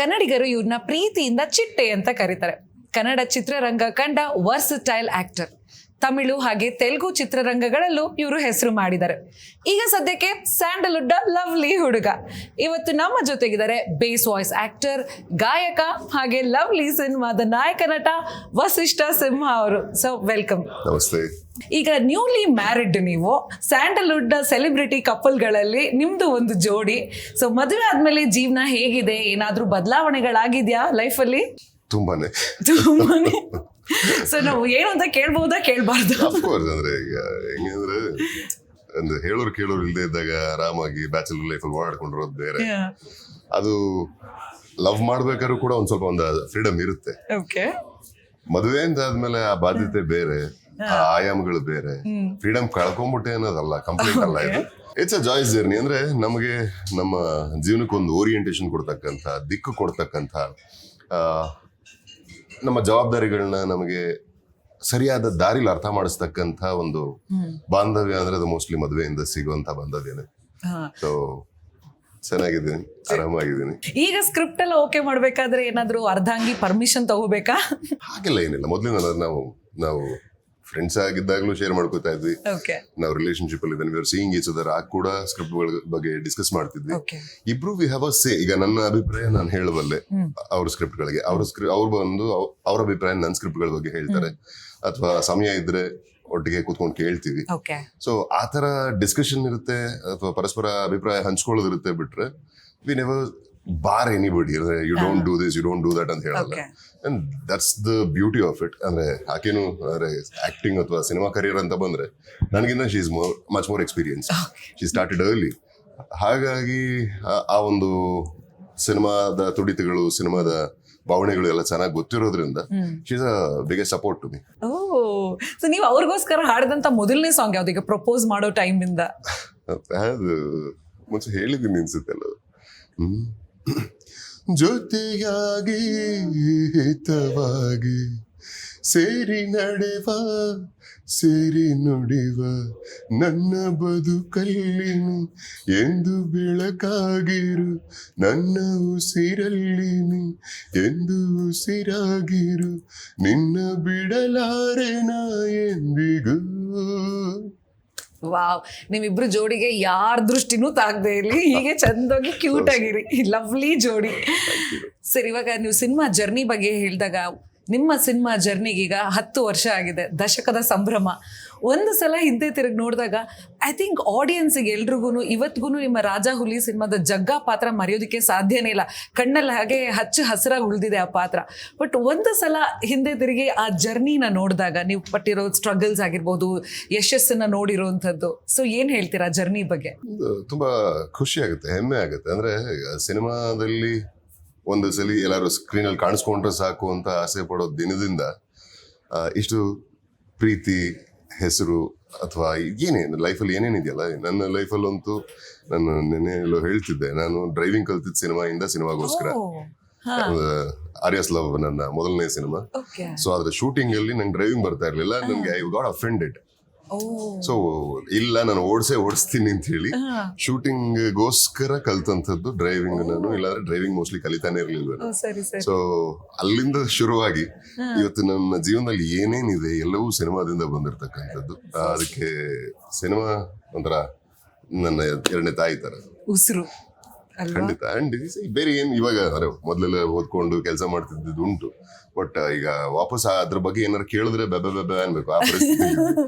ಕನ್ನಡಿಗರು ಇವ್ರನ್ನ ಪ್ರೀತಿಯಿಂದ ಚಿಟ್ಟೆ ಅಂತ ಕರೀತಾರೆ. ಕನ್ನಡ ಚಿತ್ರರಂಗ ಕಂಡ ವರ್ಸಟೈಲ್ ಆಕ್ಟರ್. ತಮಿಳು ಹಾಗೆ ತೆಲುಗು ಚಿತ್ರರಂಗಗಳಲ್ಲೂ ಇವರು ಹೆಸರು ಮಾಡಿದ್ದಾರೆ. ಈಗ ಸದ್ಯಕ್ಕೆ ಸ್ಯಾಂಡಲ್ವುಡ್ ಲವ್ಲಿ ಹುಡುಗ. ಇವತ್ತು ನಮ್ಮ ಜೊತೆಗಿದ್ದಾರೆ ಬೇಸ್ ವಾಯ್ಸ್ ಆಕ್ಟರ್, ಗಾಯಕ ಹಾಗೆ ಲವ್ಲಿ ಸಿನಿಮಾದ ನಾಯಕ ನಟ ವಸಿಷ್ಠ ಸಿಂಹ ಅವರು. So welcome. ನಮಸ್ತೆ. ಈಗ ನ್ಯೂಲಿ ಮ್ಯಾರಿಡ್ ನೀವು, ಸ್ಯಾಂಡಲ್ವುಡ್ ಸೆಲೆಬ್ರಿಟಿ ಕಪಲ್ಗಳಲ್ಲಿ ನಿಮ್ದು ಒಂದು ಜೋಡಿ. ಸೊ ಮದುವೆ ಆದ್ಮೇಲೆ ಜೀವನ ಹೇಗಿದೆ? ಏನಾದ್ರೂ ಬದಲಾವಣೆಗಳಾಗಿದ್ಯಾ ಲೈಫಲ್ಲಿ? ತುಂಬಾನೇ. ಸೊ ನಾವು ಏನು ಅಂತ ಕೇಳ್ಬಹುದಾ ಕೇಳ್ಬಾರ್ದು? ಅಫ್ಕೋರ್ಸ್. ಅಂದ್ರೆ ಈಗ ಹೆಂಗಂದ್ರೆ ಅಂದ್ರೆ ಹೇಳೋರು ಕೇಳೋರು ಇಲ್ಲದೆ ಇದ್ದಾಗ ಆರಾಮಾಗಿ ಬ್ಯಾಚಲರ್ ಲೈಫಲ್ಲಿ ಓಡಾಡ್ಕೊಂಡಿರೋದು ಬೇರೆ. ಅದು ಲವ್ ಮಾಡ್ಬೇಕಾದ್ರೂ ಕೂಡ ಒಂದ್ ಸ್ವಲ್ಪ ಒಂದು ಫ್ರೀಡಮ್ ಇರುತ್ತೆ. ಮದುವೆ ಅಂತ ಆದ್ಮೇಲೆ ಆ ಬಾಧ್ಯತೆ ಬೇರೆ, ಆ ಆಯಾಮಗಳು ಬೇರೆ. ಫ್ರೀಡಮ್ ಕಳ್ಕೊಂಡ್ಬಿಟ್ಟೆ ಅನ್ನೋದಲ್ಲ, ಕಂಪ್ಲೀಟ್ ಅಲ್ಲ ಇದು. It's a joys journey. ಅಂದ್ರೆ ನಮಗೆ ನಮ್ಮ ಜೀವನಕ್ಕೆ ಒಂದು ಓರಿಯೆಂಟೇಷನ್ ಕೊಡ್ತಕ್ಕಂಥ, ದಿಕ್ಕು ಕೊಡ್ತಕ್ಕಂಥ, ನಮ್ಮ ಜವಾಬ್ದಾರಿಗಳನ್ನ ನಮಗೆ ಸರಿಯಾದ ದಾರಿಲಿ ಅರ್ಥ ಮಾಡಿಸ್ತಕ್ಕಂಥ ಒಂದು ಬಾಂಧವ್ಯ ಅಂದ್ರೆ ಅದು ಮೋಸ್ಟ್ಲಿ ಮದುವೆಯಿಂದ ಸಿಗುವಂತ ಬಾಂಧವ್ಯನೇ. ಸೊ ಚೆನ್ನಾಗಿದ್ದೀನಿ, ಆರಾಮಾಗಿದ್ದೀನಿ. ಈಗ ಸ್ಕ್ರಿಪ್ಟ್ ಎಲ್ಲ ಓಕೆ ಮಾಡ್ಬೇಕಾದ್ರೆ ಏನಾದ್ರು ಅರ್ಧಾಂಗಿ ಪರ್ಮಿಷನ್ ತಗೋಬೇಕಾ? ಹಾಗೆಲ್ಲ ಏನಿಲ್ಲ. ಮೊದಲಿನ ನಾವು ಫ್ರೆಂಡ್ಸ್ ಆಗಿದ್ದಾಗಲೂ ಶೇರ್ ಮಾಡ್ಕೋತಾ ಇದ್ವಿ. ನಾವು ರಿಲೇಶನ್ಶಿಪ್ ಅಲ್ಲಿ ಇದ್ದೀವಿ, ಸೀಯಿಂಗ್ ಈಚ್ ಅದರ್. ಆಗ ಕೂಡ ಸ್ಕ್ರಿಪ್ಟ್ ಗಳ ಬಗ್ಗೆ ಡಿಸ್ಕಸ್ ಮಾಡ್ತಿದ್ವಿ. ಇಬ್ರು ವಿ ಹ್ಯಾವ್ ಅ ಸೇ. ಈಗ ನನ್ನ ಅಭಿಪ್ರಾಯ ನಾನು ಹೇಳಬಲ್ಲೆ ಅವ್ರ ಸ್ಕ್ರಿಪ್ಟ್ ಗಳಿಗೆ, ಅವ್ರು ಬಂದು ಅವ್ರ ಅಭಿಪ್ರಾಯ ನನ್ನ ಸ್ಕ್ರಿಪ್ಟ್ ಗಳ ಬಗ್ಗೆ ಹೇಳ್ತಾರೆ. ಅಥವಾ ಸಮಯ ಇದ್ರೆ ಒಟ್ಟಿಗೆ ಕೂತ್ಕೊಂಡು ಕೇಳ್ತೀವಿ. ಸೊ ಆ ತರ ಡಿಸ್ಕಷನ್ ಇರುತ್ತೆ, ಅಥವಾ ಪರಸ್ಪರ ಅಭಿಪ್ರಾಯ ಹಂಚ್ಕೊಳ್ಳೋದಿರುತ್ತೆ. ಬಿಟ್ರೆ ವಿ ನೆವರ್ ಬಾರ್ ಎನಿಬಡಿ. ಅಂದ್ರೆ you don't do this, you don't do that ಅಂತ ಹೇಳಲ್ಲ. And that's the beauty of it. ಅಂದ್ರೆ ಆಕೆನು ಅಂದ್ರೆ ಆಕ್ಟಿಂಗ್ ಅಥವಾ ಸಿನಿಮಾ ಕರಿಯರ್ ಅಂತ ಬಂದ್ರೆ ನನಗಿಂತ she is much more experience. She started early. ಹಾಗಾಗಿ ಆ ಒಂದು ಸಿನಿಮಾದ ತುಡಿತಗಳು, ಸಿನಿಮಾದ ಭಾವನೆಗಳು ಎಲ್ಲ ಚೆನ್ನಾಗಿ ಗೊತ್ತಿರೋದ್ರಿಂದ she is a biggest support to me. So ನೀವು ಅವ್ರಿಗೋಸ್ಕರ ಹಾಡಿದಂತ ಮೊದಲನೇ ಸಾಂಗ್ ಯಾವ್ದು? ಈಗ ಪ್ರಪೋಸ್ ಮಾಡೋ ಟೈಮ್ ಇಂದ ಅದು ಮುಂಚೆ ಹೇಳಿದ್ದೀನಿ ಅನ್ಸುತ್ತೆ ಅಲ್ಲ. ಜೊತೆಯಾಗಿ ಹಿತವಾಗಿ ಸೇರಿ ನಡೆವ, ಸೇರಿ ನುಡಿವ, ನನ್ನ ಬದುಕಲ್ಲಿನು ಎಂದು ಬೆಳಕಾಗಿರು, ನನ್ನ ಉಸಿರಲ್ಲಿನು ಎಂದು ಉಸಿರಾಗಿರು, ನಿನ್ನ ಬಿಡಲಾರೆನ ಎಂದಿಗೂ. ವಾವ್, ನಿಮ್ಮಿಬ್ರು ಜೋಡಿಗೆ ಯಾರ ದೃಷ್ಟಿನೂ ತಾಗದೆ ಇರ್ಲಿ, ಹೀಗೆ ಚಂದಾಗಿ ಕ್ಯೂಟ್ ಆಗಿರಿ. ಲವ್ಲಿ ಜೋಡಿ. ಸರ್, ಇವಾಗ ನೀವು ಸಿನಿಮಾ ಜರ್ನಿ ಬಗ್ಗೆ ಹೇಳಿದಾಗ, ನಿಮ್ಮ ಸಿನಿಮಾ ಜರ್ನಿಗೀಗ 10 ವರ್ಷ ಆಗಿದೆ. ದಶಕದ ಸಂಭ್ರಮ. ಒಂದು ಸಲ ಹಿಂದೆ ತಿರುಗಿ ನೋಡಿದಾಗ ಐ ಥಿಂಕ್ ಆಡಿಯನ್ಸಿಗೆ ಎಲ್ರಿಗೂ ಇವತ್ತಿಗೂ ನಿಮ್ಮ ರಾಜ ಹುಲಿ ಸಿನಿಮಾದ ಜಗ್ಗ ಪಾತ್ರ ಮರೆಯೋದಕ್ಕೆ ಸಾಧ್ಯನೇ ಇಲ್ಲ. ಕಣ್ಣಲ್ಲಿ ಹಾಗೆ ಹಸಿರಾಗಿ ಉಳಿದಿದೆ ಆ ಪಾತ್ರ. ಬಟ್ ಒಂದು ಸಲ ಹಿಂದೆ ತಿರುಗಿ ಆ ಜರ್ನಿನ ನೋಡಿದಾಗ ನೀವು ಪಟ್ಟಿರೋ ಸ್ಟ್ರಗಲ್ಸ್ ಆಗಿರ್ಬೋದು, ಯಶಸ್ಸನ್ನ ನೋಡಿರೋಂಥದ್ದು, ಸೊ ಏನ್ ಹೇಳ್ತೀರಾ ಜರ್ನಿ ಬಗ್ಗೆ? ತುಂಬಾ ಖುಷಿ ಆಗುತ್ತೆ, ಹೆಮ್ಮೆ ಆಗುತ್ತೆ. ಅಂದ್ರೆ ಸಿನಿಮಾದಲ್ಲಿ ಒಂದು ಸಲ ಎಲ್ಲಾರು ಸ್ಕ್ರೀನಲ್ಲಿ ಕಾಣಿಸ್ಕೊಂಡ್ರೆ ಸಾಕು ಅಂತ ಆಸೆ ಪಡೋ ದಿನದಿಂದ ಇಷ್ಟು ಪ್ರೀತಿ, ಹೆಸರು ಅಥವಾ ಲೈಫಲ್ಲಿ ಏನೇನಿದೆಯಲ್ಲ. ನನ್ನ ಲೈಫಲ್ಲಂತೂ ನಾನು ನೆನ್ನೆ ಹೇಳ್ತಿದ್ದೆ, ನಾನು ಡ್ರೈವಿಂಗ್ ಕಲ್ತಿದ್ದ ಸಿನಿಮಾಗೋಸ್ಕರ. ಆರ್ಯಾಸ್ ಲವ್ ನನ್ನ ಮೊದಲನೇ ಸಿನಿಮಾ. ಸೊ ಅದ್ರ ಶೂಟಿಂಗ್ ಅಲ್ಲಿ ನಂಗೆ ಡ್ರೈವಿಂಗ್ ಬರ್ತಾ ಇರ್ಲಿಲ್ಲ. ನನ್ಗೆ ಐ ಗಾಟ್ ಅಫೆಂಡೆಡ್. ಸೊ ಇಲ್ಲ, ನಾನು ಓಡಿಸ್ತೀನಿ ಅಂತ ಹೇಳಿ ಶೂಟಿಂಗ್ ಗೋಸ್ಕರ ಕಲ್ತಂಥದ್ದು ಡ್ರೈವಿಂಗ್ ನಾನು. ಇಲ್ಲಾಂದ್ರೆ ಡ್ರೈವಿಂಗ್ ಮೋಸ್ಟ್ಲಿ ಕಲಿತಾನೆ ಇರ್ಲಿಲ್ಲ. ಸೊ ಅಲ್ಲಿಂದ ಶುರುವಾಗಿ ಇವತ್ತು ನನ್ನ ಜೀವನದಲ್ಲಿ ಏನೇನಿದೆ ಎಲ್ಲವೂ ಸಿನಿಮಾದಿಂದ ಬಂದಿರತಕ್ಕಂಥದ್ದು. ಅದಕ್ಕೆ ಸಿನಿಮಾ ಒಂಥರ ನನ್ನ 2ನೇ ತಾಯಿ ತರ. ಉಸಿರು ಖಂಡಿತ. ಅಂಡ್ ಬೇರೆ ಏನ್ ಇವಾಗ ಮೊದಲೆಲ್ಲ ಓದ್ಕೊಂಡು ಕೆಲಸ ಮಾಡ್ತಿದ್ದು ಉಂಟು. ಬಟ್ ಈಗ ವಾಪಸ್ ಅದ್ರ ಬಗ್ಗೆ ಏನಾರು ಕೇಳಿದ್ರೆ ಬೆಬೆ ಅನ್ಬೇಕು, ಆ ಪರಿಸ್ಥಿತಿ.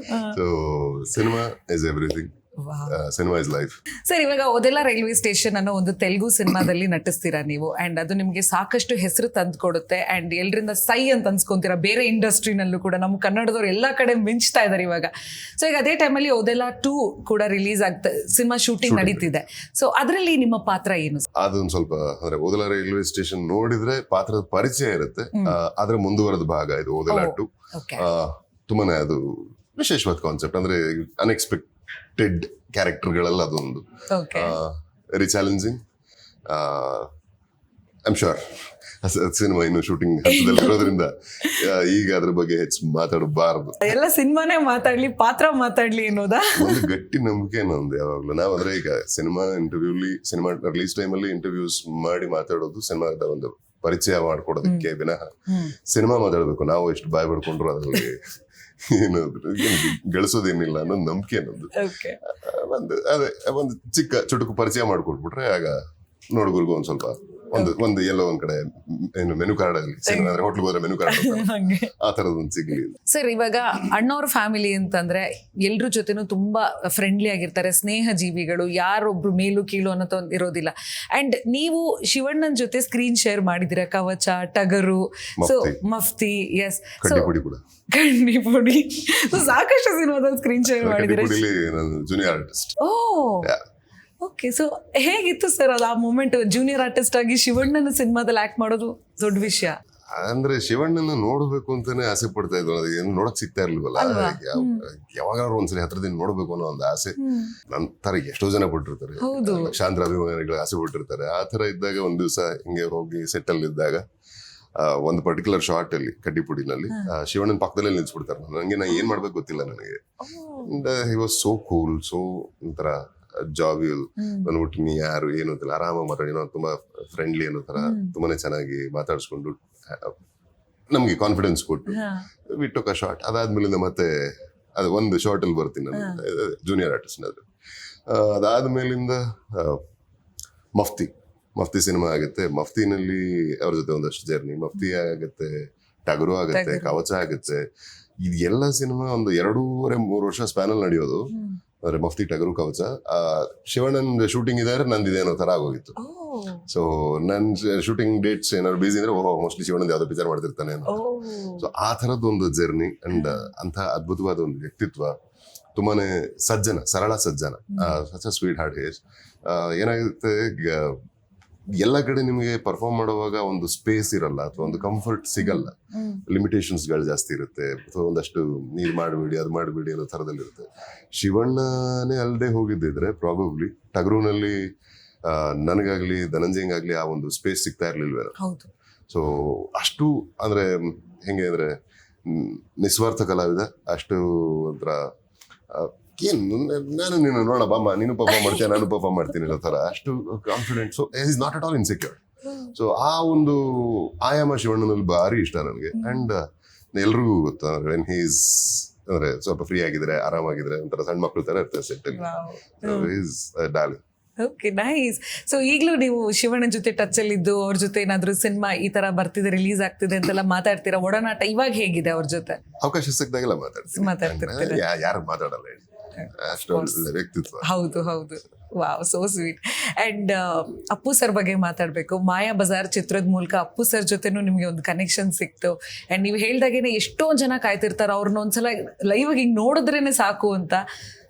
So cinema is everything. Cinema is life. Sir, ಇವಾಗ ಓದೆಲ್ಲ ರೈಲ್ವೆ ಸ್ಟೇಷನ್ ಅನ್ನೋ ಒಂದು ತೆಲುಗು ಸಿನಿಮಾದಲ್ಲಿ ನಟಿಸ್ತೀರಾ ನೀವು. ಅಂಡ್ ಅದು ನಿಮ್ಗೆ ಸಾಕಷ್ಟು ಹೆಸರು ತಂದು ಕೊಡುತ್ತೆ. ಅಂಡ್ ಎಲ್ರಿಂದ ಸೈ ಅಂತ ಅನ್ಸ್ಕೊಂತೀರಾ. ಬೇರೆ ಇಂಡಸ್ಟ್ರಿನಲ್ಲೂ ಕೂಡ ನಮ್ಮ ಕನ್ನಡದವ್ರು ಎಲ್ಲಾ ಕಡೆ ಮಿಂಚ್ತಾ ಇದಾರೆ ಇವಾಗ. ಸೊ ಈಗ ಅದೇ ಟೈಮಲ್ಲಿ ಓದೆಲ್ಲ 2 ಕೂಡ ರಿಲೀಸ್ ಆಗ್ತಾ, ಸಿನಿಮಾ ಶೂಟಿಂಗ್ ನಡೀತಿದೆ. ಸೊ ಅದರಲ್ಲಿ ನಿಮ್ಮ ಪಾತ್ರ ಏನು? ಅದೊಂದು ಸ್ವಲ್ಪ ಅಂದ್ರೆ ಓದೆಲ್ಲ ರೈಲ್ವೆ ಸ್ಟೇಷನ್ ನೋಡಿದ್ರೆ ಪಾತ್ರದ ಪರಿಚಯ ಇರುತ್ತೆ. ಅದ್ರ ಮುಂದುವರೆದ ಭಾಗ ಇದು ಓದೆಲ್ಲ 2. ತುಂಬಾನೇ ಅದು ವಿಶೇಷವಾದ ಕಾನ್ಸೆಪ್ಟ್. ಅಂದ್ರೆ ಅನ್ಎಕ್ಸ್ಪೆಕ್ಟೆಡ್ ಕ್ಯಾರೆಕ್ಟರ್ಗಳೆಲ್ಲ ಅದೊಂದು very challenging. I'm sure cinema ಇನ್ನು ಶೂಟಿಂಗ್ ಹಂತದಲ್ಲಿ ಇರೋದ್ರಿಂದ ಈಗ ಅದ್ರ ಬಗ್ಗೆ ಹೆಚ್ಚು ಮಾತಾಡಬಾರದು. ಎಲ್ಲ ಸಿನಿಮಾನೇ ಮಾತಾಡ್ಲಿ, ಪಾತ್ರ ಮಾತಾಡ್ಲಿ ಅನ್ನೋದಾ? ಒಂದು ಗಟ್ಟಿ ನಂಬಿಕೆ ನಂದು ಯಾವಾಗ್ಲೂ. ನಾವ್ ಅಂದ್ರೆ ಈಗ ಸಿನಿಮಾ ರಿಲೀಸ್ ಟೈಮಲ್ಲಿ ಇಂಟರ್ವ್ಯೂಸ್ ಮಾಡಿ ಮಾತಾಡೋದು ಸಿನಿಮಾದ ಒಂದು ಪರಿಚಯ ಮಾಡ್ಕೊಡೋದಕ್ಕೆ ವಿನಃ ಸಿನಿಮಾ ಮಾತಾಡ್ಬೇಕು. ನಾವು ಎಷ್ಟು ಬಾಯ್ ಬಿಡ್ಕೊಂಡ್ರು ಅದ್ರಲ್ಲಿ ಗಳಿಸೋದೇನಿಲ್ಲ ಅನ್ನೋ ನಂಬಿಕೆ ನಮ್ದು. ಒಂದು ಚಿಕ್ಕ ಚುಟುಕು ಪರಿಚಯ ಮಾಡ್ಕೊಟ್ಬಿಟ್ರೆ ಆಗ ನೋಡುಗರಿಗೂ ಒಂದ್ ಸ್ವಲ್ಪ ಒಂದು ಎಲ್ಲೋ ಒಂದ್ ಕಡೆ ಏನು ಮೆನು ಕಾರ್ಡ್ ಆಗಲಿ, ಸಿನಿಮಾ ಅಂದ್ರೆ ಹೋಟ್ಲಿಗೆ ಹೋದ್ರೆ ಮೆನು ಕಾರ್ಡ್ ಆ ತರದೊಂದು ಸಿಗ್ಲಿ. ಸರ್, ಇವಾಗ ಅಣ್ಣವ್ರ ಫ್ಯಾಮಿಲಿ ಅಂತಂದ್ರೆ ಎಲ್ರ ಜೊತೆನೂ ತುಂಬಾ ಫ್ರೆಂಡ್ಲಿ ಆಗಿರ್ತಾರೆ, ಸ್ನೇಹ ಜೀವಿಗಳು, ಯಾರೊಬ್ರು ಮೇಲು ಕೀಳು ಅನ್ನೋ ಇರೋದಿಲ್ಲ. ಅಂಡ್ ನೀವು ಶಿವಣ್ಣನ ಜೊತೆ ಸ್ಕ್ರೀನ್ ಶೇರ್ ಮಾಡಿದಿರ, ಕವಚ, ಟಗರು, ಸೊ ಮಫ್ತಿ, ಎಸ್ ಕಣ್ಣಿಪುಡಿ, ಸಾಕಷ್ಟು ಸಿನಿಮಾದಲ್ಲಿ ಸ್ಕ್ರೀನ್ ಶೇರ್ ಮಾಡಿದಿರ. Junior artist. Oh okay. So ಹೇಗಿತ್ತು ಸರ್ ಅದು ಆ ಮೂಮೆಂಟ್? ಜೂನಿಯರ್ ಆರ್ಟಿಸ್ಟ್ ಆಗಿ ಶಿವಣ್ಣನ ಸಿನಿಮಾದಲ್ಲಿ ಆಕ್ಟ್ ಮಾಡೋದು ದೊಡ್ಡ ವಿಷಯ. ಅಂದ್ರೆ ಶಿವಣ್ಣನ ನೋಡ್ಬೇಕು ಅಂತಾನೆ ಆಸೆ ಪಡ್ತಾ ಇದ್ರು. ಏನು ನೋಡಕ್ ಸಿಗ್ತಾ ಇರ್ಲಿಲ್ವಲ್ಲ, ಯಾವಾಗಾದ್ರು ಒಂದ್ಸರಿ ಹತ್ರದಿಂದ ನೋಡ್ಬೇಕು ಅನ್ನೋ ಒಂದು ಆಸೆ ನಂತರ ಎಷ್ಟೋ ಜನ ಪಟ್ಟಿರ್ತಾರೆ, ಲಕ್ಷಾಂತರ ಅಭಿಮಾನಿಗಳು ಆಸೆ ಪಟ್ಟಿರ್ತಾರೆ. ಆ ತರ ಇದ್ದಾಗ ಒಂದ್ ದಿವಸ ಹಿಂಗೆ ಹೋಗಿ ಸೆಟ್ ಅಲ್ಲಿ ಇದ್ದಾಗ ಒಂದು ಪರ್ಟಿಕ್ಯುಲರ್ ಶಾರ್ಟ್ ಅಲ್ಲಿ ಕಡ್ಡಿಪುಡಿನಲ್ಲಿ ಶಿವಣ್ಣನ ಪಕ್ಕದಲ್ಲೇ ನಿಲ್ಸ್ಬಿಡ್ತಾರೆ. ನಾ ಏನ್ ಮಾಡ್ಬೇಕು ಗೊತ್ತಿಲ್ಲ ನನಗೆ. He was so cool, so ಒಂಥರ ಜಾಬಿಯಲ್. ಬಂದ್ಬಿಟ್ಟು ನೀ ಯಾರು ಏನು ಅಂತಿಲ್ಲ, ಆರಾಮಾಗಿ ಮಾತಾಡಿ, ನಾವು ತುಂಬಾ ಫ್ರೆಂಡ್ಲಿ ಅನ್ನೋ ತರ ತುಂಬಾನೇ ಚೆನ್ನಾಗಿ ಮಾತಾಡ್ಸ್ಕೊಂಡು ನಮ್ಗೆ ಕಾನ್ಫಿಡೆನ್ಸ್ ಕೊಟ್ಟು ಬಿಟ್ಟು ಆ ಶಾರ್ಟ್. ಅದಾದ್ಮೇಲಿಂದ ಮತ್ತೆ ಅದು ಒಂದು ಶಾರ್ಟ್ ಅಲ್ಲಿ ಬರ್ತೀನಿ ನಾನು ಜೂನಿಯರ್ ಆರ್ಟಿಸ್ಟ್. ಅದಾದ್ಮೇಲಿಂದ ಮಫ್ತಿ ಸಿನಿಮಾ ಆಗುತ್ತೆ. ಮಫ್ತಿನಲ್ಲಿ ಅವ್ರ ಜೊತೆ ಒಂದಷ್ಟು ಜರ್ನಿ. ಮಫ್ತಿ ಆಗುತ್ತೆ, ಟಗರು ಆಗುತ್ತೆ, ಕವಚ ಆಗುತ್ತೆ. ಇದೆಲ್ಲ ಸಿನಿಮಾ ಒಂದು 2.5-3 ವರ್ಷ ಸ್ಪ್ಯಾನಲ್ ನಡೆಯೋದು. ಅಂದ್ರೆ ಮಫ್ತಿ, ಟಗರು, ಕವಚ. ಶಿವಣ್ಣನ್ ಶೂಟಿಂಗ್ ಇದಾರೆ, ನಂದಿದೆ ಅನ್ನೋ ತರ ಆಗೋಗಿತ್ತು. ಸೊ ನನ್ ಶೂಟಿಂಗ್ ಡೇಟ್ಸ್ ಏನಾದ್ರು ಬಿಸಿ ಅಂದ್ರೆ ಮೋಸ್ಟ್ಲಿ ಶಿವಣ್ಣನ್ ಯಾವ್ದೋ ಪಿಕ್ಚರ್ ಮಾಡ್ತಿರ್ತಾನೆ ಅನ್ನೋ. ಸೊ ಆ ತರದ್ದು ಒಂದು ಜರ್ನಿ. ಅಂಡ್ ಅಂತ ಅದ್ಭುತವಾದ ಒಂದು ವ್ಯಕ್ತಿತ್ವ, ತುಂಬಾನೇ ಸರಳ ಸಜ್ಜನ, ಸಚ್ ಅ ಸ್ವೀಟ್ ಹಾರ್ಟ್ ಹೇಸ್. ಏನಾಗುತ್ತೆ, ಎಲ್ಲ ಕಡೆ ನಿಮಗೆ ಪರ್ಫಾರ್ಮ್ ಮಾಡುವಾಗ ಒಂದು ಸ್ಪೇಸ್ ಇರಲ್ಲ, ಅಥವಾ ಒಂದು ಕಂಫರ್ಟ್ ಸಿಗಲ್ಲ, ಲಿಮಿಟೇಷನ್ಸ್ ಗಳು ಜಾಸ್ತಿ ಇರುತ್ತೆ, ಅಥವಾ ಒಂದಷ್ಟು ನೀರ್ ಮಾಡಬೇಡಿ, ಅದು ಮಾಡಬೇಡಿ ಅನ್ನೋ ತರದಲ್ಲಿರುತ್ತೆ. ಶಿವಣ್ಣನೇ ಅಲ್ಲದೆ ಹೋಗಿದ್ದಿದ್ರೆ ಪ್ರಾಬಬ್ಲಿ ಟಗರುನಲ್ಲಿ ನನಗಾಗ್ಲಿ ಧನಂಜಯಂಗಾಗ್ಲಿ ಆ ಒಂದು ಸ್ಪೇಸ್ ಸಿಗ್ತಾ ಇರ್ಲಿಲ್ವೇನೋ. ಸೊ ಅಷ್ಟು ಅಂದ್ರೆ ಹೆಂಗೆ ಅಂದ್ರೆ ನಿಸ್ವಾರ್ಥ ಕಲಾವಿದ, ಅಷ್ಟು ಒಂಥರ ಏನು ನಾನು ನೀನು ನೋಡ ಬಾಮ್ಮ, ನೀನು ಪರ್ಫಾರ್ಮ್ ಮಾಡ್ತೀಯ, ನಾನು ಪರ್ಫಾರ್ಮ್ ಮಾಡ್ತೀನಿ ಅನ್ನೋ ತರ, ಅಷ್ಟು confident. So is not at all insecure. So ಆ ಒಂದು ಆಯಾಮ ಶಿವಣ್ಣನಲ್ಲಿ ಭಾರಿ ಇಷ್ಟ ನನಗೆ. ಅಂಡ್ ಎಲ್ರಿಗೂ ಗೊತ್ತು, ವೆನ್ ಹೀಸ್ ಅಂದ್ರೆ ಸ್ವಲ್ಪ ಫ್ರೀ ಆಗಿದ್ರೆ, ಆರಾಮಾಗಿದ್ರೆ, ಒಂಥರ ಸಣ್ಣ ಮಕ್ಳು ತರ ಇರ್ತಾರೆ ಸೆಟ್ ಅಲ್ಲಿ. Is darling. Okay, nice. So ಈಗಲೂ ನೀವು ಶಿವಣ್ಣನ ಜೊತೆ ಟಚ್ ಅಲ್ಲಿ ಇದ್ದು ಅವ್ರ ಜೊತೆ ಏನಾದ್ರು ಸಿನಿಮಾ ಈ ತರ ಬರ್ತಿದೆ, ರಿಲೀಸ್ ಆಗ್ತಿದೆ ಅಂತೆಲ್ಲ ಮಾತಾಡ್ತೀರಾ? ಒಡನಾಟ ಇವಾಗ ಹೇಗಿದೆ ಅವ್ರ ಜೊತೆ? ಅವಕಾಶ ಸಿಕ್ಕಿದಾಗೆಲ್ಲ ಮಾತಾಡ್ತೀನಿ. ಯಾರು ಮಾತಾಡಲ್ಲ, ವ್ಯಕ್ತಿತ್ವ. ಹೌದು. Wow, so sweet. And Appu sir ಬಗ್ಗೆ ಮಾತಾಡ್ಬೇಕು. ಮಾಯಾ ಬಜಾರ್ ಚಿತ್ರದ ಮೂಲಕ ಅಪ್ಪು ಸರ್ ಜೊತೆನೂ ನಿಮ್ಗೆ ಒಂದು ಕನೆಕ್ಷನ್ ಸಿಕ್ತು. ಅಂಡ್ ನೀವು ಹೇಳ್ದಾಗೇನೆ ಎಷ್ಟೋ ಜನ ಕಾಯ್ತಿರ್ತಾರ ಅವ್ರನ್ನ ಒಂದ್ಸಲ ಲೈವ್ ಆಗಿ ಹಿಂಗ್ ನೋಡಿದ್ರೇನೆ ಸಾಕು ಅಂತ.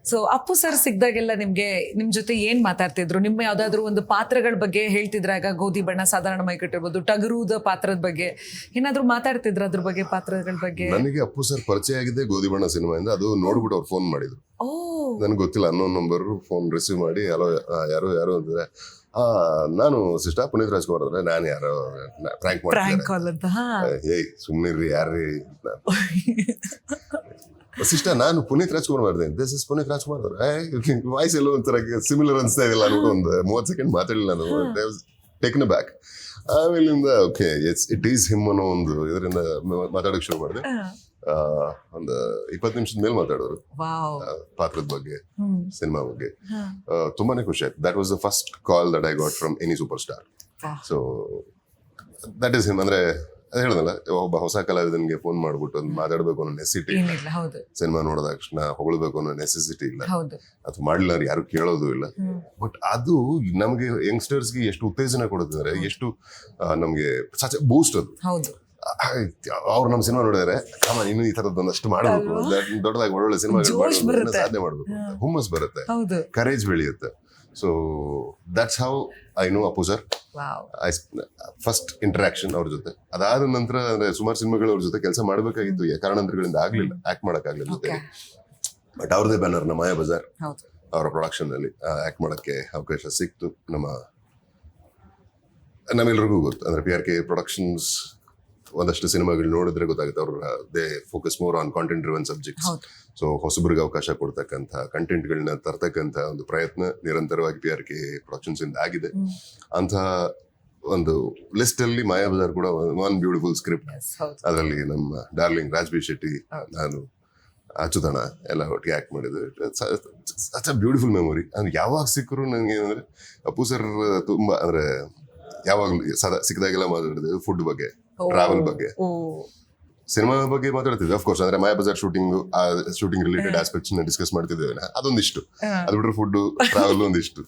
ಸೊ ಅಪ್ಪು ಸರ್ ಸಿಕ್ದಾಗೆಲ್ಲ ನಿಮ್ ಜೊತೆ ಏನ್ ಮಾತಾಡ್ತಿದ್ರು? ನಿಮ್ಮ ಯಾವ್ದಾದ್ರು ಒಂದು ಪಾತ್ರಗಳ ಬಗ್ಗೆ ಹೇಳ್ತಿದ್ರಾಗ, ಗೋಧಿ ಬಣ್ಣ, ಸಾಧಾರಣ ಮೈಕಟ್ಟಿರ್ಬೋದು, ಟಗರುದ ಪಾತ್ರದ ಬಗ್ಗೆ ಏನಾದ್ರು ಮಾತಾಡ್ತಿದ್ರ? ಅದ್ರ ಬಗ್ಗೆ, ಪಾತ್ರಗಳ ಬಗ್ಗೆ? ನನಗೆ ಅಪ್ಪು ಸರ್ ಪರಿಚಯ ಆಗಿದೆ ಗೋಧಿ ಬಣ್ಣ ಸಿನಿಮಾಯಿಂದ. ಅದು ನೋಡ್ಬಿಟ್ಟು ಅವ್ರು ಫೋನ್ ಮಾಡಿದ್ರು. ನನ್ಗೆ ಗೊತ್ತಿಲ್ಲ, ಅನ್ನೋನ್ ನಂಬರ್ ಫೋನ್ ರಿಸೀವ್ ಮಾಡಿ, ಹಲೋ ಯಾರು ಅಂದ್ರೆ, ನಾನು ಸಿಸ್ಟರ್ ಪುನೀತ್ ರಾಜ್ಕುಮಾರ್ ಅಂದ್ರೆ, ನಾನು ಯಾರೋ ಪ್ರ್ಯಾಂಕ್ ಮಾಡ್ತೀನಿ, ಏಯ್ ಸುಮ್ನಿರ್ರಿ, ಯಾರ್ರಿ ಸಿಸ್ಟರ್, ನಾನು ಪುನೀತ್ ರಾಜ್ಕುಮಾರ್ ಮಾಡಿದೆ, this is Puneeth Rajkumar. Voice ಎಲ್ಲೋ ಒಂಥರ ಸಿಮಿಲರ್ ಅನ್ಸ್ತಾ ಇದೆಲ್ಲ ಅನ್ನೋ ಒಂದು 30 ಸೆಕೆಂಡ್ ಮಾತಾಡಲಿಲ್ಲ ನಾನು, ಟೇಕನ್ ಬ್ಯಾಕ್. ಆಮೇಲಿಂದ ಓಕೆ ಇಟ್ ಈಸ್ ಹಿಮ್ ಅನ್ನೋ ಒಂದು ಇದರಿಂದ ಮಾತಾಡೋಕೆ ಶುರು ಮಾಡಿದೆ. ಒಂದು 20 ನಿಮಿಷದ ಮೇಲೆ ಮಾತಾಡೋರು ಪಾತ್ರದ ಬಗ್ಗೆ, ಸಿನಿಮಾ ಬಗ್ಗೆ. ತುಂಬಾನೇ ಖುಷಿ ಆಯ್ತು. That was the first call that I got from any super star. So that is him. ಅಂದ್ರೆ ಅದ್ ಹೇಳದಲ್ಲ, ಒಬ್ಬ ಹೊಸ ಕಲಾವಿದನಿಗೆ ಫೋನ್ ಮಾಡ್ಬಿಟ್ಟು ಒಂದು ಮಾತಾಡ್ಬೇಕು ಅನ್ನೋ ನೆಸಿಟಿ, ಸಿನಿಮಾ ನೋಡಿದ ತಕ್ಷಣ ಹೊಗಳ್ಬೇಕು ಅನ್ನೋ ನೆಸೆಸಿಟಿ ಇಲ್ಲ, ಅದು ಮಾಡ್ಲಿಲ್ಲ ಯಾರು ಕೇಳೋದು ಇಲ್ಲ. ಬಟ್ ಅದು ನಮ್ಗೆ ಯಂಗ್ಸ್ಟರ್ಸ್ಗೆ ಎಷ್ಟು ಉತ್ತೇಜನ ಕೊಡುತ್ತೆ, ಎಷ್ಟು ನಮ್ಗೆ ಸಚ್ ಬೂಸ್ಟ್ ಅದು. ಅವ್ರು ನಮ್ಮ ಸಿನಿಮಾ ನೋಡಿದ್ರೆ ಇನ್ನು ಈ ತರದ್ದು ಒಂದಷ್ಟು ಮಾಡ್ಬೇಕು, ದೊಡ್ಡದಾಗಿ ಒಳ್ಳೊಳ್ಳೆ ಸಿನಿಮಾಗಳು ಸಾಧನೆ ಮಾಡ್ಬೇಕು ಅಂತ ಹುಮ್ಮಸ್ ಬರುತ್ತೆ, ಕರೇಜ್ ಬೆಳೆಯುತ್ತೆ. So that's how I know Appu sir. First interaction ಅವ್ರ ಜೊತೆ. ಅದಾದ ನಂತರ ಅಂದ್ರೆ ಸುಮಾರು ಸಿನಿಮಾಗಳು ಅವ್ರ ಜೊತೆ ಕೆಲಸ ಮಾಡಬೇಕಾಗಿತ್ತು, ಕಾರಣಾಂತರಗಳಿಂದ ಆಗ್ಲಿಲ್ಲ, ಆಕ್ಟ್ ಮಾಡಕ್ಕಾಗ್ಲಿಲ್ಲ ಜೊತೆಗೆ. ಬಟ್ ಅವ್ರದೇ ಬ್ಯಾನರ್ ನ ಮಾಯಾ ಬಜಾರ್ ಅವರ ಪ್ರೊಡಕ್ಷನ್ ನಲ್ಲಿ ಆಕ್ಟ್ ಮಾಡಕ್ಕೆ ಅವಕಾಶ ಸಿಕ್ತು. ನಮ್ಮ ನಮ್ಮೆಲ್ಲರಿಗೂ ಗೊತ್ತು ಅಂದ್ರೆ PRK ಪ್ರೊಡಕ್ಷನ್ಸ್ ಒಂದಷ್ಟು ಸಿನಿಮಾಗಳು ನೋಡಿದ್ರೆ ಗೊತ್ತಾಗುತ್ತೆ ಅವ್ರ they focus more on content driven subjects. So ಹೊಸಬ್ರಿಗೆ ಅವಕಾಶ ಕೊಡ್ತಕ್ಕಂಥ ಕಂಟೆಂಟ್ಗಳನ್ನ ತರ್ತಕ್ಕಂಥ ಒಂದು ಪ್ರಯತ್ನ ನಿರಂತರವಾಗಿ PRK ಪ್ರೊಡಕ್ಷನ್ಸ್ ಇಂದ ಆಗಿದೆ. ಅಂತ ಒಂದು ಲಿಸ್ಟ್ ಅಲ್ಲಿ ಮಾಯಾಬಜಾರ್ ಕೂಡ ಒನ್ ಬ್ಯೂಟಿಫುಲ್ ಸ್ಕ್ರಿಪ್ಟ್. ಅದರಲ್ಲಿ ನಮ್ಮ ಡಾರ್ಲಿಂಗ್ ರಾಜ್ಬಿ ಶೆಟ್ಟಿ, ನಾನು, ಅಚ್ಚುತಣ ಎಲ್ಲ ಒಟ್ಟಿಗೆ ಆಕ್ಟ್ ಮಾಡಿದ್ರು. Such a beautiful memory. ಅಂದ್ರೆ ಯಾವಾಗ ಸಿಕ್ಕರು ನನಗೆ ಏನಂದ್ರೆ ಅಪ್ಪು ಸರ್ ತುಂಬಾ ಅಂದ್ರೆ ಯಾವಾಗಲೂ ಸಿಕ್ಕದಾಗೆಲ್ಲ ಮಾತಾಡಿದ್ರು ಫುಡ್ ಬಗ್ಗೆ, ಟ್ರಾವೆಲ್ ಬಗ್ಗೆ, ಸಿನಿಮಾ ಬಗ್ಗೆ ಮಾತಾಡ್ತಿದ್ವಿ. ಅಫ್ಕೋರ್ಸ್ ಅಂದ್ರೆ Mayabazar shooting related aspects discuss ಮಾಡ್ತಿದ್ದೇವೆ. ಅದೊಂದಿಷ್ಟು, ಅದು ಬಿಟ್ರೆ ಫುಡ್, ಟ್ರಾವೆಲ್ ಒಂದಿಷ್ಟು.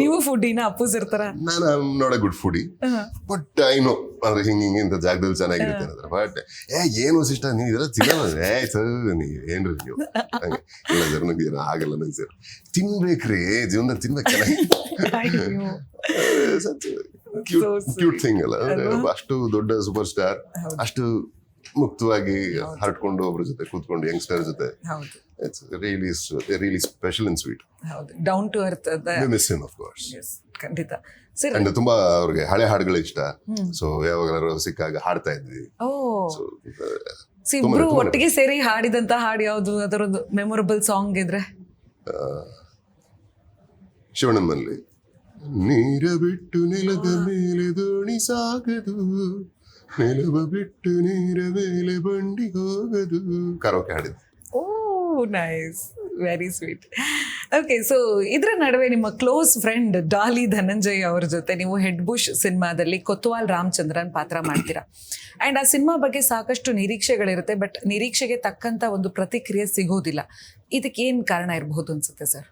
ನೀವು ಫುಡಿನ ಅಪ್ಪು ಸರ್ ತರ? ನಾನು not a good foodie, but I know ಅಂದ್ರೆ ಹಿಂಗೆ ಇಂಥ ಜಾಗದಲ್ಲಿ ಚೆನ್ನಾಗಿರುತ್ತೆ ಅಂದ್ರೆ. ಬಟ್ ಏನು ಇಷ್ಟ ನೀವು ಇದೆಲ್ಲ ತಿನ್ನಲ್ಲ ಸರ್, ನೀವು ಏನ್ರಿ ನೀವು ಹಂಗೆ ಇಲ್ಲ ಸರ್, ನಂಗೆ ಏನೋ ಆಗಲ್ಲ ನಂಗೆ ಸರ್. ತಿನ್ಬೇಕ್ರಿ, ಜೀವನದಲ್ಲಿ ತಿನ್ಬೇಕು ಚೆನ್ನಾಗಿ. ಕ್ಯೂಟ್ ಥಿಂಗ್ ಅಲ್ಲ ಅಂದ್ರೆ ಅಷ್ಟು ದೊಡ್ಡ ಸೂಪರ್ ಸ್ಟಾರ್ ಅಷ್ಟು ಮುಕ್ತವಾಗಿ ಹರಟ್ಕೊಂಡು ಒಬ್ರ ಜೊತೆ ಕೂತ್ಕೊಂಡು ಯಂಗ್ಸ್ಟರ್ ಜೊತೆ. It's really special and sweet. Down to earth. We miss him, of course. Yes, ಖಂಡಿತ. ಸರ್, ಅಂಡ್ ತುಂಬಾ ಅವ್ರಿಗೆ ಹಳೆ ಹಾಡುಗಳು ಇಷ್ಟ. ಸೊ ಯಾವಾಗಾದ್ರೂ ಸಿಕ್ಕಾಗ ಹಾಡ್ತಾ ಇದ್ವಿ. ಇಬ್ರು ಒಟ್ಟಿಗೆ ಸೇರಿ ಹಾಡಿದಂತ ಹಾಡು ಯಾವ್ದು, ಅದರದ್ದು ಮೆಮೊರಬಲ್ ಸಾಂಗ್ ಇದ್ರೆ? ಶಿವಣ್ಣಮ್ಮಲ್ಲಿ ನೀರ ಬಿಟ್ಟು ನೆಲದ ಮೇಲೆ ದೋಣಿ ಸಾಗದು, ನೆಲವ ಬಿಟ್ಟು ನೀರ ಮೇಲೆ ಬಂಡಿ ಹೋಗದು, ಕರೋಕೆ ಹಾಡಿದ್ದು. Nice, very sweet. Okay, so ಇದ್ರ ನಡುವೆ ನಿಮ್ಮ ಕ್ಲೋಸ್ ಫ್ರೆಂಡ್ ಡಾಲಿ ಧನಂಜಯ್ ಅವ್ರ ಜೊತೆ ನೀವು ಹೆಡ್ ಬುಷ್ ಸಿನಿಮಾದಲ್ಲಿ ಕೊತ್ವಾಲ್ ರಾಮಚಂದ್ರನ್ ಪಾತ್ರ ಮಾಡ್ತೀರಾ. ಆ್ಯಂಡ್ ಆ ಸಿನಿಮಾ ಬಗ್ಗೆ ಸಾಕಷ್ಟು ನಿರೀಕ್ಷೆಗಳಿರುತ್ತೆ, ಬಟ್ ನಿರೀಕ್ಷೆಗೆ ತಕ್ಕಂಥ ಒಂದು ಪ್ರತಿಕ್ರಿಯೆ ಸಿಗೋದಿಲ್ಲ. ಇದಕ್ಕೆ ಏನು ಕಾರಣ ಇರಬಹುದು ಅನ್ಸುತ್ತೆ ಸರ್?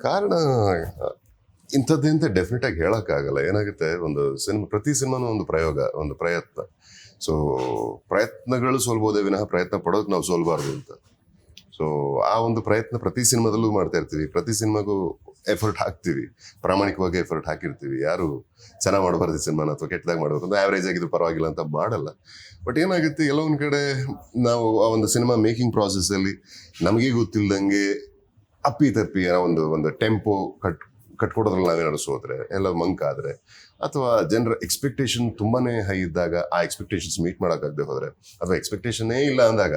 ಕಾರಣ ಇಂಥದ್ದೇ ಅಂತ ಡೆಫಿನೆಟ್ ಆಗಿ ಹೇಳೋಕ್ಕಾಗಲ್ಲ. ಏನಾಗುತ್ತೆ, ಒಂದು ಪ್ರತಿ ಸಿನಿಮಾನೂ ಒಂದು ಪ್ರಯೋಗ, ಒಂದು ಪ್ರಯತ್ನ. ಸೊ ಪ್ರಯತ್ನಗಳು ಸೋಲ್ಬೋದೇ ವಿನಃ ಪ್ರಯತ್ನ ಪಡೋದು ನಾವು ಸೋಲ್ಬಾರ್ದು ಅಂತ. ಸೊ ಆ ಒಂದು ಪ್ರಯತ್ನ ಪ್ರತಿ ಸಿನಿಮಾದಲ್ಲೂ ಮಾಡ್ತಾ ಇರ್ತೀವಿ, ಪ್ರತಿ ಸಿನಿಮಾಗೂ ಎಫರ್ಟ್ ಹಾಕ್ತೀವಿ, ಪ್ರಾಮಾಣಿಕವಾಗಿ ಎಫರ್ಟ್ ಹಾಕಿರ್ತೀವಿ. ಯಾರು ಚೆನ್ನಾಗಿ ಮಾಡಬಾರ್ದು ಸಿನಿಮಾನ ಅಥವಾ ಕೆಟ್ಟದಾಗಿ ಮಾಡಬೇಕು ಅಂತ ಆವ್ರೇಜ್ ಆಗಿದ್ದು ಪರವಾಗಿಲ್ಲ ಅಂತ ಮಾಡಲ್ಲ. ಬಟ್ ಏನಾಗುತ್ತೆ, ಎಲ್ಲೊಂದು ಕಡೆ ನಾವು ಆ ಒಂದು ಸಿನಿಮಾ ಮೇಕಿಂಗ್ ಪ್ರಾಸೆಸ್ಸಲ್ಲಿ ನಮಗೆ ಗೊತ್ತಿಲ್ಲದಂಗೆ ಅಪ್ಪಿ ತಪ್ಪಿ ಒಂದು ಟೆಂಪೋ ಕಟ್ಕೊಡೋದ್ರಲ್ಲಿ ನಾವೇನಾದ್ರು ಸೋದ್ರೆ, ಎಲ್ಲ ಮಂಕಾದ್ರೆ, ಅಥವಾ ಜನರ ಎಕ್ಸ್ಪೆಕ್ಟೇಷನ್ ತುಂಬಾನೇ ಹೈ ಇದ್ದಾಗ ಆ ಎಕ್ಸ್ಪೆಕ್ಟೇಷನ್ಸ್ ಮೀಟ್ ಮಾಡೋಕ್ಕಾಗದೆ ಹೋದ್ರೆ, ಅಥವಾ ಎಕ್ಸ್ಪೆಕ್ಟೇಷನ್ನೇ ಇಲ್ಲ ಅಂದಾಗ,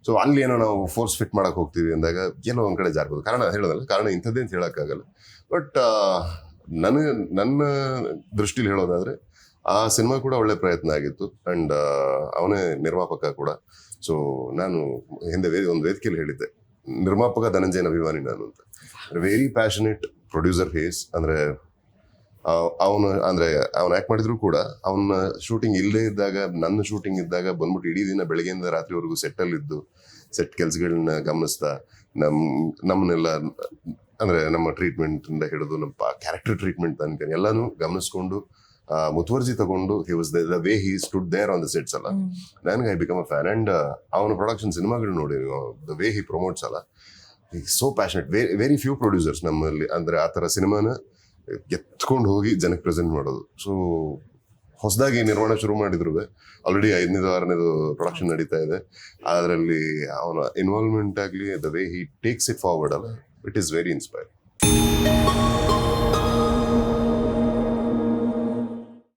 ಸೊ ಅಲ್ಲಿ ಏನೋ ನಾವು ಫೋರ್ಸ್ ಫಿಟ್ ಮಾಡಕ್ ಹೋಗ್ತೀವಿ ಅಂದಾಗ ಎಲ್ಲೋ ಒಂದ್ ಕಡೆ ಜಾರ್ಬೋದು. ಕಾರಣ ಇಂಥದ್ದೇ ಅಂತ ಹೇಳೋಕ್ಕಾಗಲ್ಲ. ಬಟ್ ನನ್ನ ದೃಷ್ಟಿಲಿ ಹೇಳೋದಾದ್ರೆ ಆ ಸಿನಿಮಾ ಕೂಡ ಒಳ್ಳೆ ಪ್ರಯತ್ನ ಆಗಿತ್ತು. ಅಂಡ್ ಅವನೇ ನಿರ್ಮಾಪಕ ಕೂಡ. ಸೊ ನಾನು ಹಿಂದೆ ಒಂದು ವೇದಿಕೆಯಲ್ಲಿ ಹೇಳಿದ್ದೆ, ನಿರ್ಮಾಪಕ ಧನಂಜಯನ ಅಭಿಮಾನಿ ನಾನು ಅಂತ. Very passionate producer face. ಅಂದ್ರೆ ಅವನು ಆಕ್ಟ್ ಮಾಡಿದ್ರು ಕೂಡ ಅವನ ಶೂಟಿಂಗ್ ಇಲ್ಲದೆ ಇದ್ದಾಗ, ನನ್ನ ಶೂಟಿಂಗ್ ಇದ್ದಾಗ ಬಂದ್ಬಿಟ್ಟು ಇಡೀ ದಿನ ಬೆಳಗ್ಗೆಯಿಂದ ರಾತ್ರಿವರೆಗೂ ಸೆಟ್ಟಲ್ಲಿ ಇದ್ದು ಸೆಟ್ ಕೆಲಸಗಳನ್ನ ಗಮನಿಸ್ತಾ ನಮ್ಮನ್ನೆಲ್ಲ ಅಂದ್ರೆ ನಮ್ಮ ಟ್ರೀಟ್ಮೆಂಟ್ ಇಂದ ಹಿಡಿದು ನಮ್ಮ ಕ್ಯಾರೆಕ್ಟರ್ ಟ್ರೀಟ್ಮೆಂಟ್ ತನಕ ಎಲ್ಲಾನು ಗಮನಿಸ್ಕೊಂಡು ಮುತುವರ್ಜಿ ತಗೊಂಡು he was the way he stood there on the sets ಅಲ್ಲ, ನನಗೆ I become a fan. And ಅವನ ಪ್ರೊಡಕ್ಷನ್ ಸಿನಿಮಾಗಳು ನೋಡಿ, ದ ವೇ ಹಿ ಪ್ರಮೋಟ್ಸ್ ಅಲ್ಲ, so passionate. Very few producers ನಮ್ಮಲ್ಲಿ ಅಂದ್ರೆ ಆ ಥರ ಸಿನಿಮಾನ ಎತ್ಕೊಂಡು ಹೋಗಿ ಜನಕ್ಕೆ ಪ್ರೆಸೆಂಟ್ ಮಾಡೋದು. ಸೊ ಹೊಸದಾಗಿ ನಿರ್ಮಾಣ ಶುರು ಮಾಡಿದ್ರು, ಆಲ್ರೆಡಿ 5ನೇದು 6ನೇದು ಪ್ರೊಡಕ್ಷನ್ ನಡೀತಾ ಇದೆ. ಅದರಲ್ಲಿ ಅವನ ಇನ್ವಾಲ್ವ್ಮೆಂಟ್ ಆಗಲಿ, the way he takes it forward ಅಲ್ಲ, ಇಟ್ ಈಸ್ ವೆರಿ ಇನ್ಸ್ಪೈರಿಂಗ್.